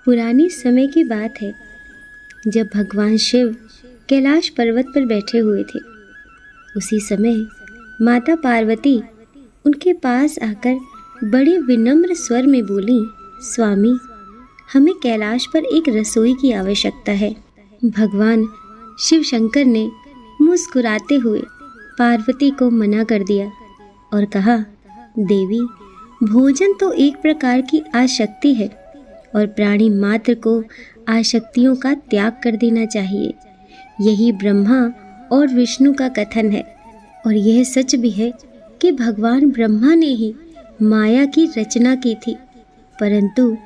पुराने समय की बात है, जब भगवान शिव कैलाश पर्वत पर बैठे हुए थे। उसी समय माता पार्वती उनके पास आकर बड़े विनम्र स्वर में बोली, स्वामी, हमें कैलाश पर एक रसोई की आवश्यकता है। भगवान शिव शंकर ने मुस्कुराते हुए पार्वती को मना कर दिया और कहा, देवी, भोजन तो एक प्रकार की आसक्ति है और प्राणी मात्र को आसक्तियों का त्याग कर देना चाहिए। यही ब्रह्मा और विष्णु का कथन है और यह सच भी है कि भगवान ब्रह्मा ने ही माया की रचना की थी, परंतु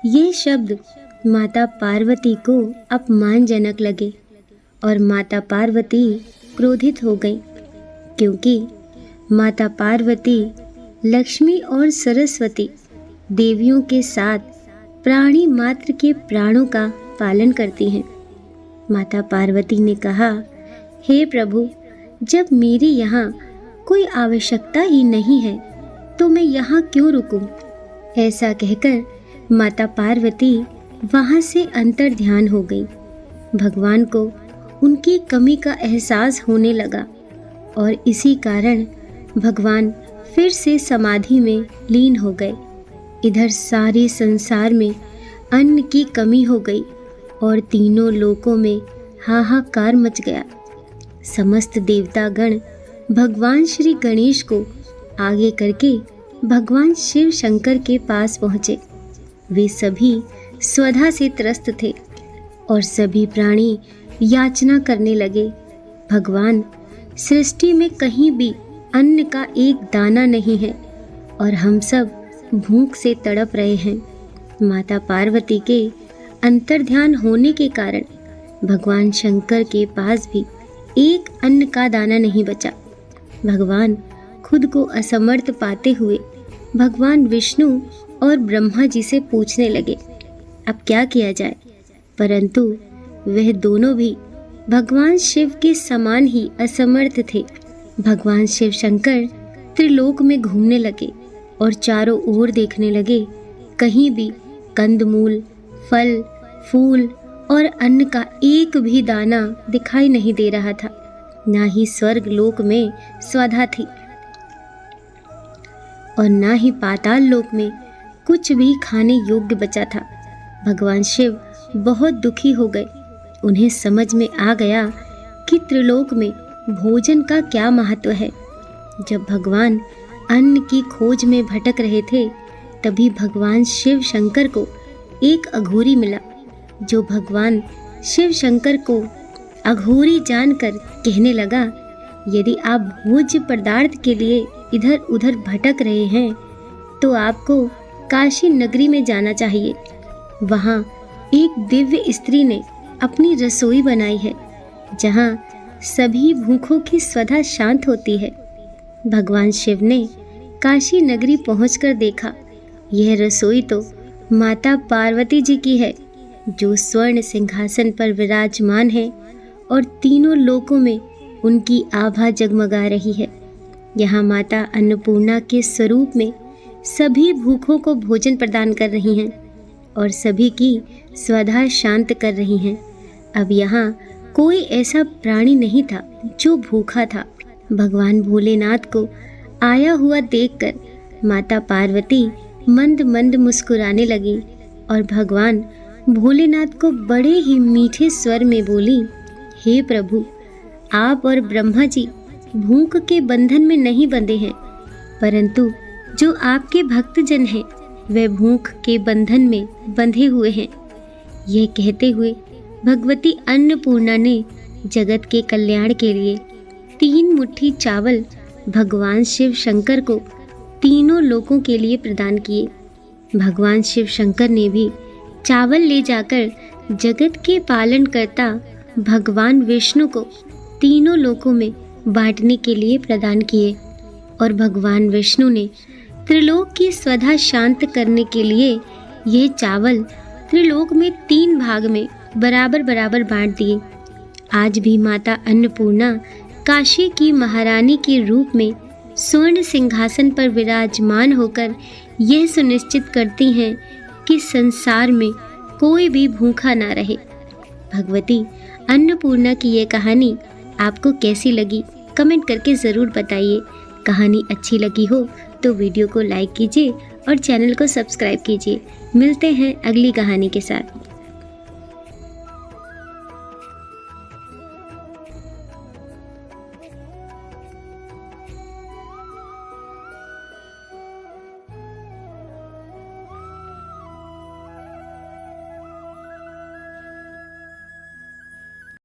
ये शब्द माता पार्वती को अपमानजनक लगे और माता पार्वती क्रोधित हो गई, क्योंकि माता पार्वती लक्ष्मी और सरस्वती देवियों के साथ प्राणी मात्र के प्राणों का पालन करती हैं। माता पार्वती ने कहा, हे प्रभु, जब मेरी यहाँ कोई आवश्यकता ही नहीं है तो मैं यहाँ क्यों रुकूं? ऐसा कहकर माता पार्वती वहाँ से अंतर ध्यान हो गई। भगवान को उनकी कमी का एहसास होने लगा और इसी कारण भगवान फिर से समाधि में लीन हो गए। इधर सारे संसार में अन्न की कमी हो गई और तीनों लोकों में हाहाकार मच गया। समस्त देवतागण भगवान श्री गणेश को आगे करके भगवान शिव शंकर के पास पहुँचे। वे सभी स्वधा से त्रस्त थे और सभी प्राणी याचना करने लगे, भगवान, सृष्टि में कहीं भी अन्न का एक दाना नहीं है और हम सब भूख से तड़प रहे हैं। माता पार्वती के अंतर्ध्यान होने के कारण भगवान शंकर के पास भी एक अन्न का दाना नहीं बचा। भगवान खुद को असमर्थ पाते हुए भगवान विष्णु और ब्रह्मा जी से पूछने लगे, अब क्या किया जाए? परंतु वह दोनों भी भगवान शिव के समान ही असमर्थ थे। भगवान शिव शंकर त्रिलोक में घूमने लगे और चारों ओर देखने लगे। कहीं भी कंदमूल, फल, फूल और अन्न का एक भी दाना दिखाई नहीं दे रहा था। ना ही स्वर्ग लोक में स्वधा थी और ना ही पाताल लोक में कुछ भी खाने योग्य बचा था। भगवान शिव बहुत दुखी हो गए। उन्हें समझ में आ गया कि त्रिलोक में भोजन का क्या महत्व है। जब भगवान अन्न की खोज में भटक रहे थे, तभी भगवान शिव शंकर को एक अघोरी मिला, जो भगवान शिव शंकर को अघोरी जानकर कहने लगा, यदि आप भोज्य पदार्थ के लिए इधर उधर भटक रहे हैं तो आपको काशी नगरी में जाना चाहिए। वहाँ एक दिव्य स्त्री ने अपनी रसोई बनाई है, जहाँ सभी भूखों की स्वधा शांत होती है। भगवान शिव ने काशी नगरी पहुंचकर देखा, यह रसोई तो माता पार्वती जी की है, जो स्वर्ण सिंहासन पर विराजमान है और तीनों लोकों में उनकी आभा जगमगा रही है। यहाँ माता अन्नपूर्णा के स्वरूप में सभी भूखों को भोजन प्रदान कर रही हैं और सभी की स्वधा शांत कर रही हैं। अब यहाँ कोई ऐसा प्राणी नहीं था जो भूखा था। भगवान भोलेनाथ को आया हुआ देखकर माता पार्वती मंद मंद मुस्कुराने लगी और भगवान भोलेनाथ को बड़े ही मीठे स्वर में बोली, हे प्रभु, आप और ब्रह्मा जी भूख के बंधन में नहीं बंधे हैं, परंतु जो आपके भक्तजन हैं वे भूख के बंधन में बंधे हुए हैं। यह कहते हुए भगवती अन्नपूर्णा ने जगत के कल्याण के लिए 3 मुट्ठी चावल भगवान शिव शंकर को तीनों लोकों के लिए प्रदान किए। भगवान शिव शंकर ने भी चावल ले जाकर जगत के पालनकर्ता भगवान विष्णु को तीनों लोकों में बांटने के लिए प्रदान किए और भगवान विष्णु ने त्रिलोक की स्वधा शांत करने के लिए ये चावल त्रिलोक में 3 भाग में बराबर बराबर बांट दिए। आज भी माता अन्नपूर्णा काशी की महारानी के रूप में स्वर्ण सिंहासन पर विराजमान होकर यह सुनिश्चित करती हैं कि संसार में कोई भी भूखा ना रहे। भगवती अन्नपूर्णा की ये कहानी आपको कैसी लगी कमेंट करके ज़रूर बताइए। कहानी अच्छी लगी हो तो वीडियो को लाइक कीजिए और चैनल को सब्सक्राइब कीजिए। मिलते हैं अगली कहानी के साथ।